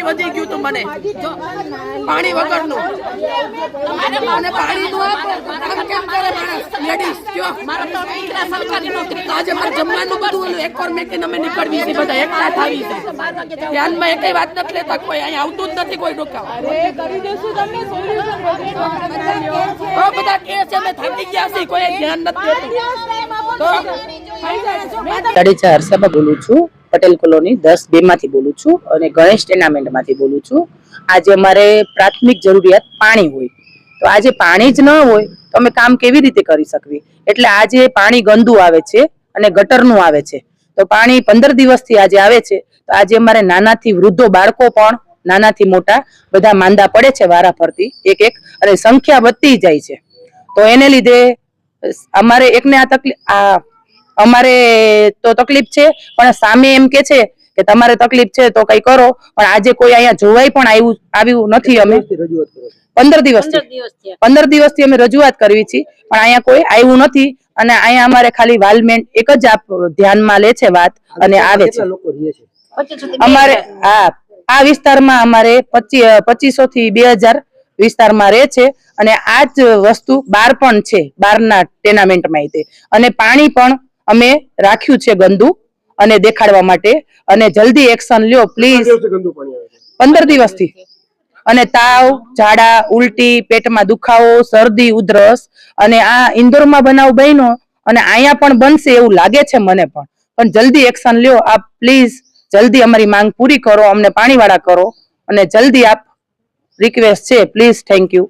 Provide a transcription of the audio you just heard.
વધી ગયું તું મને પાણી વગરનું પાણી આજે મારે જમવાનું બધું એક વાર મેં કે અમે નીકળવી છે બધા એકલા થાવી છે ધ્યાનમાં એકઈ વાત નથી લેતા કોઈ અહીંયા આવતું જ નથી કોઈ ડોકા બધા કે છે અમે થાકી ગયા છીએ કોઈ ધ્યાન નથી દેતું તળેજા હર્ષાબા બોલું છું પટેલ કોલોની 10-2 માંથી બોલું છું અને ગણેશ ટેનામેન્ટ માંથી બોલું છું આજે અમારે પ્રાથમિક જરૂરિયાત પાણી હોય તો આજે પાણી જ ન હોય તો અમે કામ કેવી રીતે કરી શકવી એટલે આજે પાણી ગંદુ આવે છે અને ગટરનું આવે છે તો પાણી 15 દિવસથી આજે આવે છે તો આજે અમારે નાનાથી વૃદ્ધો બાળકો પણ નાનાથી મોટા બધા માંદા પડે છે વારા ફરતી એક એક અને સંખ્યા વધતી જાય છે તો એને લીધે અમારે એકને આ તકલીફ અમારે તો તકલીફ છે પણ સામે એમ કે છે કે તમારે તકલીફ છે તો કઈ કરો પણ આજે કોઈ અહીંયા જોવાય પણ આવ્યું નથી અમે 15 દિવસથી અમે રજૂઆત કરવી છે પણ અહીંયા કોઈ આવ્યું નથી અને અહીંયા અમારે ખાલી વાલમેન્ટ એક જ ધ્યાનમાં લે છે વાત અને આવે છે અમારે આ વિસ્તારમાં અમારે 2500 થી 2000 વિસ્તારમાં રહે છે અને આ જ વસ્તુ બહાર પણ છે બહારના ટેનામેન્ટમાં અને પાણી પણ અમે રાખ્યું છે ગંદુ અને દેખાડવા માટે અને જલ્દી એક્શન લ્યો પ્લીઝ 15 દિવસથી અને તાવ ઝાડા ઉલટી પેટમાં દુખાવો શરદી ઉધરસ અને આ ઇન્દોરમાં બનાવ બન્યો અને અહીંયા પણ બનશે એવું લાગે છે મને પણ જલ્દી એક્શન લ્યો આપ પ્લીઝ જલ્દી અમારી માંગ પૂરી કરો અમને પાણીવાળા કરો અને જલ્દી આપ રિક્વેસ્ટ છે પ્લીઝ થેન્ક યુ